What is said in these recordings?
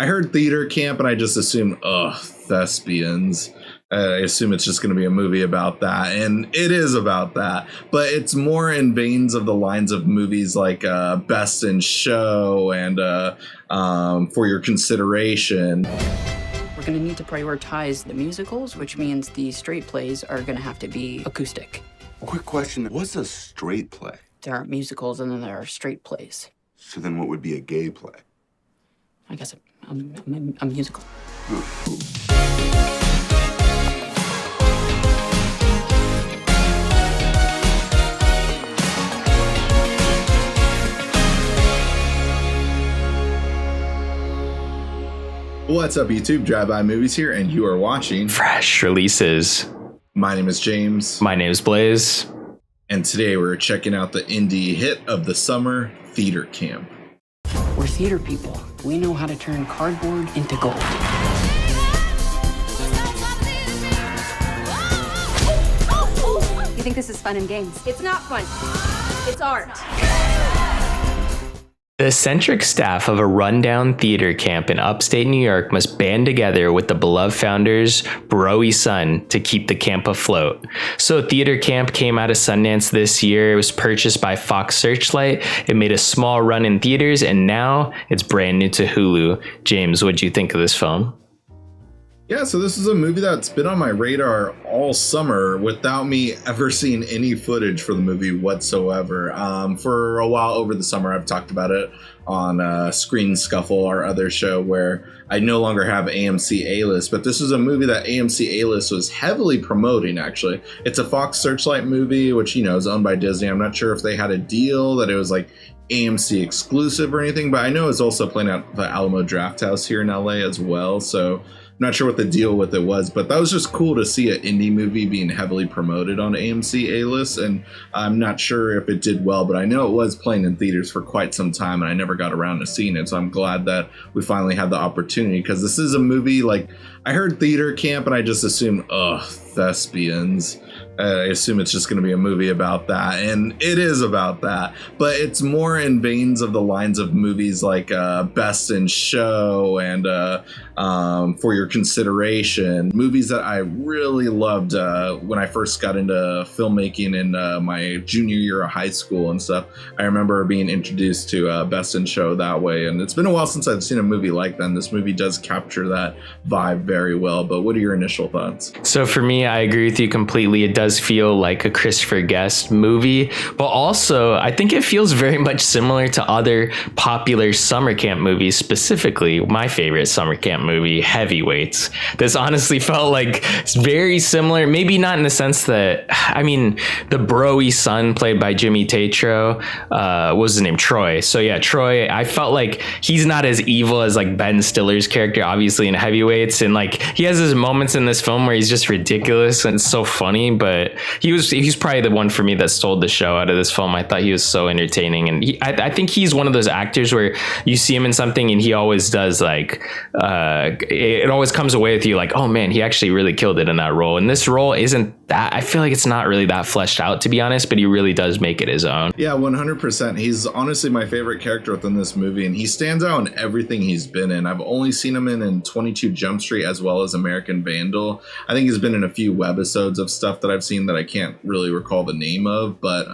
I heard theater camp and I just assumed, thespians. I assume it's just going to be a movie about that, and it is about that, but it's more in veins of the lines of movies like Best in Show and For Your Consideration. We're going to need to prioritize the musicals, which means the straight plays are going to have to be acoustic. Quick question, what's a straight play? There are musicals and then there are straight plays. So then what would be a gay play? I guess a musical. What's up, YouTube? Drive-By Movies here, and you are watching Fresh Releases. My name is James. My name is Blaise. And today we're checking out the indie hit of the summer, Theater Camp. We're theater people. We know how to turn cardboard into gold. You think this is fun and games? It's not fun. It's art. The eccentric staff of a rundown theater camp in upstate New York must band together with the beloved founder's bro-y son to keep the camp afloat. So Theater Camp came out of Sundance this year. It was purchased by Fox Searchlight. It made a small run in theaters, and now it's brand new to Hulu. James, what'd you think of this film? Yeah, so this is a movie that's been on my radar all summer without me ever seeing any footage for the movie whatsoever. For a while over the summer, I've talked about it on Screen Scuffle, our other show, where I no longer have AMC A-List, but this is a movie that AMC A-List was heavily promoting, actually. It's a Fox Searchlight movie, which, you know, is owned by Disney. I'm not sure if they had a deal that it was like AMC exclusive or anything, but I know it's also playing at the Alamo Drafthouse here in LA as well, so I'm not sure what the deal with it was, but that was just cool to see an indie movie being heavily promoted on AMC A-List, and I'm not sure if it did well, but I know it was playing in theaters for quite some time, and I never got around to seeing it, so I'm glad that we finally had the opportunity, because this is a movie, like, I heard theater camp, and I just assumed, thespians. I assume it's just going to be a movie about that, and it is about that, but it's more in veins of the lines of movies like Best in Show and For Your Consideration, movies that I really loved when I first got into filmmaking in my junior year of high school and stuff. I remember being introduced to Best in Show that way, and it's been a while since I've seen a movie like that, and this movie does capture that vibe very well, but what are your initial thoughts? So for me, I agree with you completely. It does feel like a Christopher Guest movie, but also I think it feels very much similar to other popular summer camp movies, specifically my favorite summer camp movie, Heavyweights. This honestly felt like it's very similar, maybe not in the sense that, I mean, the bro-y son played by Jimmy Tatro, was his name, Troy. So yeah, Troy, I felt like he's not as evil as like Ben Stiller's character, obviously, in Heavyweights, and like he has his moments in this film where he's just ridiculous and it's so funny, but he's probably the one for me that stole the show out of this film. I thought he was so entertaining, and I think he's one of those actors where you see him in something and he always does like it always comes away with you like, oh man, he actually really killed it in that role. And this role isn't that, I feel like it's not really that fleshed out, to be honest, but he really does make it his own. Yeah, 100%. He's honestly my favorite character within this movie, and he stands out in everything he's been in. I've only seen him in 22 Jump Street as well as American Vandal. I think he's been in a few webisodes of stuff that I've seen that I can't really recall the name of, but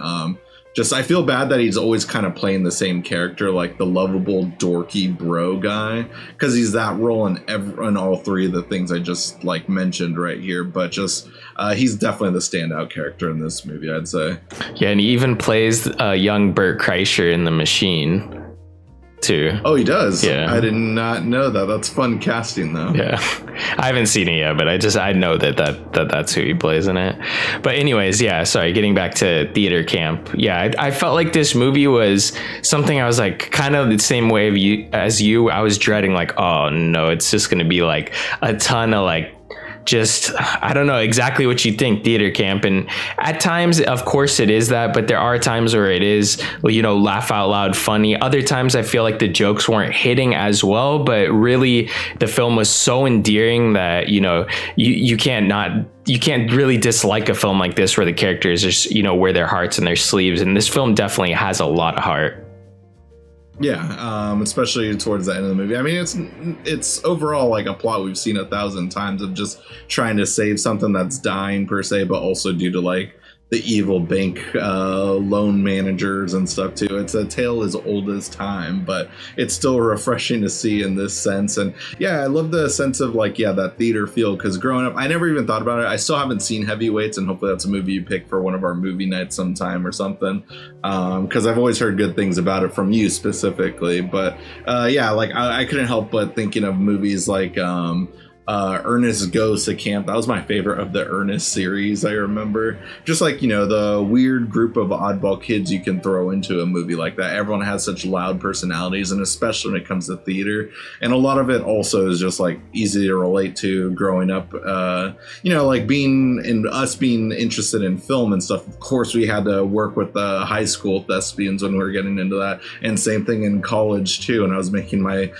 just I feel bad that he's always kind of playing the same character, like the lovable dorky bro guy, because he's that role in all three of the things I just like mentioned right here, but just he's definitely the standout character in this movie, I'd say. Yeah, and he even plays young Bert Kreischer in The Machine too. Oh, he does? Yeah. I did not know that. That's fun casting, though. Yeah. I haven't seen it yet, but I know that's who he plays in it. But anyways, yeah, sorry, getting back to Theater Camp. Yeah, I felt like this movie was something I was like kind of the same way as you. I was dreading like, oh no, it's just going to be like a ton of like just, I don't know exactly what you think, theater camp. And at times, of course it is that, but there are times where it is, you know, laugh out loud funny. Other times I feel like the jokes weren't hitting as well, but really the film was so endearing that, you know, you can't really dislike a film like this where the characters just, you know, wear their hearts in their sleeves. And this film definitely has a lot of heart. Yeah, especially towards the end of the movie. I mean, it's overall like a plot we've seen 1,000 times of just trying to save something that's dying per se, but also due to like the evil bank loan managers and stuff too. It's a tale as old as time, but it's still refreshing to see in this sense. And yeah, I love the sense of like, yeah, that theater feel, because growing up I never even thought about it. I still haven't seen Heavyweights, and hopefully that's a movie you pick for one of our movie nights sometime or something, because I've always heard good things about it from you specifically. But yeah, like I couldn't help but thinking of movies like Ernest Goes to Camp. That was my favorite of the Ernest series. I remember just like, you know, the weird group of oddball kids you can throw into a movie like that. Everyone has such loud personalities, and especially when it comes to theater, and a lot of it also is just like easy to relate to growing up, you know, like being interested in film and stuff. Of course we had to work with the high school thespians when we were getting into that, and same thing in college too. And I was making my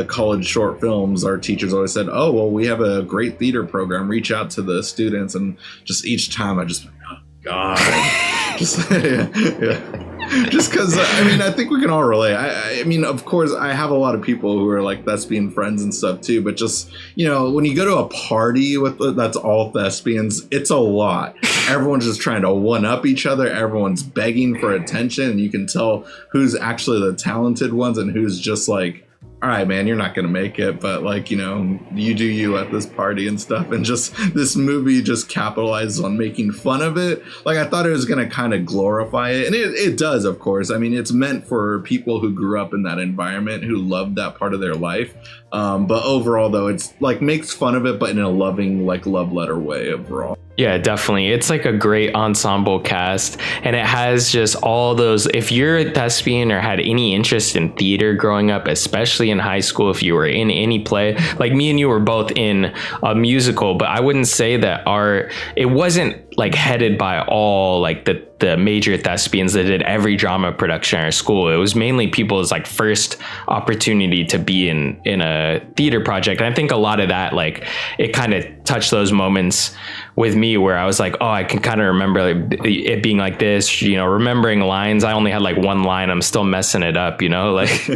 college short films. Our teachers always said, oh well, we have a great theater program, reach out to the students. And just each time I just, oh god, just yeah. Just because I mean, I think we can all relate. I mean, of course I have a lot of people who are like thespian friends and stuff too, but just, you know, when you go to a party with that's all thespians, it's a lot. Everyone's just trying to one up each other. Everyone's begging for attention, and you can tell who's actually the talented ones and who's just like, all right, man, you're not going to make it, but like, you know, you do you at this party and stuff. And just this movie just capitalizes on making fun of it. Like, I thought it was going to kind of glorify it. And it does, of course. I mean, it's meant for people who grew up in that environment, who loved that part of their life. But overall, though, it's like makes fun of it, but in a loving, like love letter way overall. Yeah, definitely. It's like a great ensemble cast, and it has just all those. If you're a thespian or had any interest in theater growing up, especially in high school, if you were in any play, like me and you were both in a musical, but I wouldn't say that it wasn't like headed by all like the major thespians that did every drama production at our school. It was mainly people's like first opportunity to be in a theater project. And I think a lot of that, like, it kind of touched those moments with me where I was like, oh, I can kind of remember like, it being like this, you know, remembering lines. I only had like one line. I'm still messing it up, you know, like,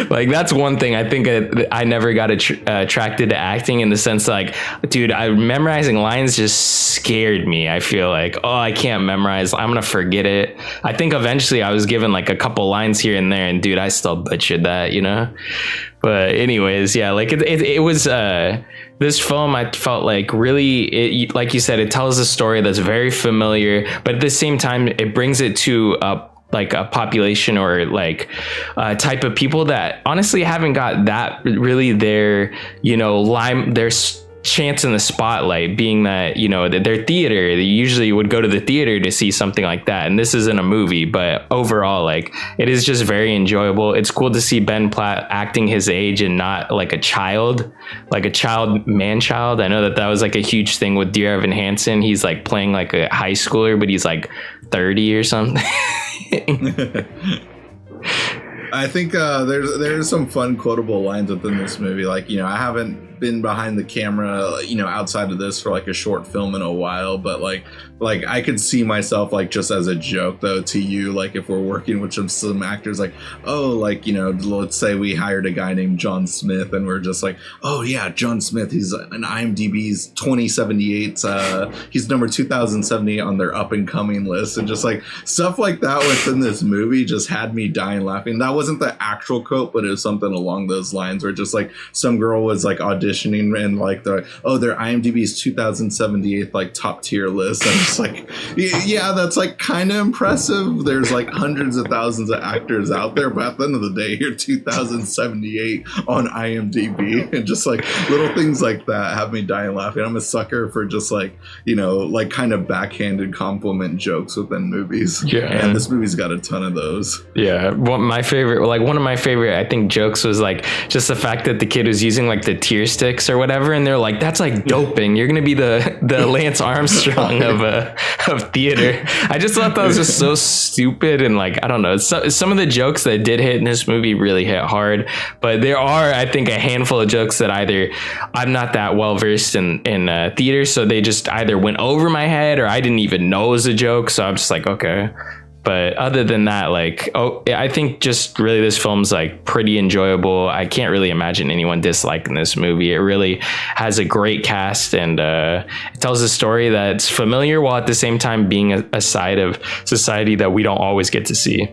like that's one thing I think I never got attracted to acting, in the sense like, dude, memorizing lines just scared me. I feel like, oh, I can't memorize. I'm going to forget it. I think eventually I was given like a couple lines here and there, and dude, I still butchered that, you know? But anyways, yeah, like it was this film, I felt like really, like you said, it tells a story that's very familiar, but at the same time, it brings it to like a population or like a type of people that honestly haven't got that really their, you know, their chance in the spotlight, being that, you know, their theater, they usually would go to the theater to see something like that, and this isn't a movie, but overall, like, it is just very enjoyable. It's cool to see Ben Platt acting his age and not like a child, man-child. I know that was like a huge thing with Dear Evan Hansen. He's like playing like a high schooler, but he's like 30 or something. I think there's some fun quotable lines within this movie. Like, you know, I haven't been behind the camera, you know, outside of this for like a short film in a while, but like I could see myself like just as a joke though to you, like if we're working with some actors, like, oh, like, you know, let's say we hired a guy named John Smith, and we're just like, oh yeah, John Smith, he's an IMDb's 2078, he's number 2078 on their up and coming list, and just like stuff like that within this movie just had me dying laughing. That wasn't the actual quote, but it was something along those lines, where just like some girl was like auditioning and like their IMDb's 2078 like top tier list, and it's like, yeah, that's like kind of impressive. There's like hundreds of thousands of actors out there, but at the end of the day, you're 2078 on IMDb, and just like little things like that have me dying laughing. I'm a sucker for just like, you know, like kind of backhanded compliment jokes within movies. Yeah, and this movie's got a ton of those. Yeah, one of my favorite I think jokes was like just the fact that the kid was using like the tear sticks or whatever, and they're like, that's like doping, you're gonna be the Lance Armstrong of theater. I just thought that was just so stupid, and like, I don't know, some of the jokes that did hit in this movie really hit hard, but there are, I think, a handful of jokes that either I'm not that well versed in theater, so they just either went over my head or I didn't even know it was a joke, so I'm just like, okay. But other than that, like, I think just really this film's like pretty enjoyable. I can't really imagine anyone disliking this movie. It really has a great cast, and it tells a story that's familiar while at the same time being a side of society that we don't always get to see.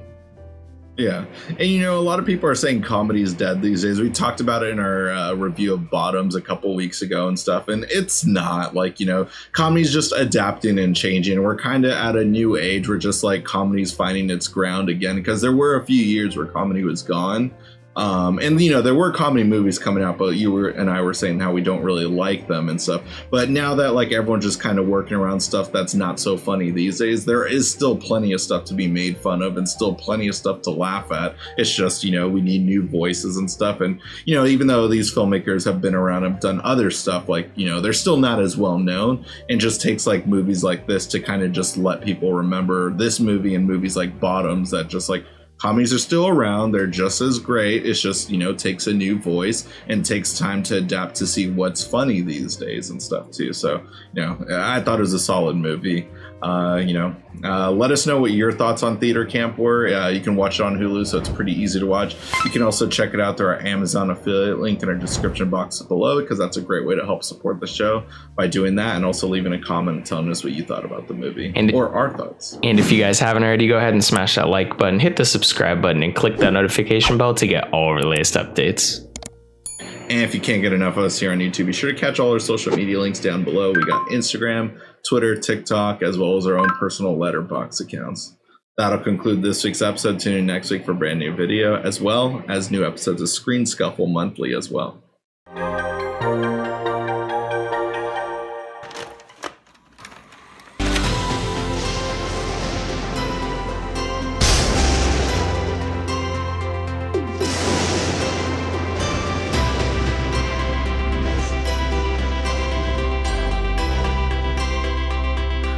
Yeah. And, you know, a lot of people are saying comedy is dead these days. We talked about it in our review of Bottoms a couple weeks ago and stuff. And it's not. Like, you know, comedy's just adapting and changing. We're kind of at a new age where just like comedy's finding its ground again, because there were a few years where comedy was gone. And, you know, there were comedy movies coming out, but you and I were saying how we don't really like them and stuff. But now that like everyone's just kind of working around stuff that's not so funny these days, there is still plenty of stuff to be made fun of and still plenty of stuff to laugh at. It's just, you know, we need new voices and stuff. And, you know, even though these filmmakers have been around and done other stuff, like, you know, they're still not as well known, and just takes like movies like this to kind of just let people remember this movie and movies like Bottoms, that just like, comedies are still around. They're just as great. It's just, you know, takes a new voice and takes time to adapt to see what's funny these days and stuff too. So, you know, I thought it was a solid movie. Let us know what your thoughts on Theater Camp were. You can watch it on Hulu, so it's pretty easy to watch. You can also check it out through our Amazon affiliate link in our description box below, because that's a great way to help support the show by doing that, and also leaving a comment and telling us what you thought about the movie or our thoughts. And if you guys haven't already, go ahead and smash that like button, hit the subscribe button, and click that notification bell to get all of our latest updates. And if you can't get enough of us here on YouTube, be sure to catch all our social media links down below. We got Instagram, Twitter, TikTok, as well as our own personal Letterboxd accounts. That'll conclude this week's episode. Tune in next week for a brand new video, as well as new episodes of Screen Scuffle monthly as well.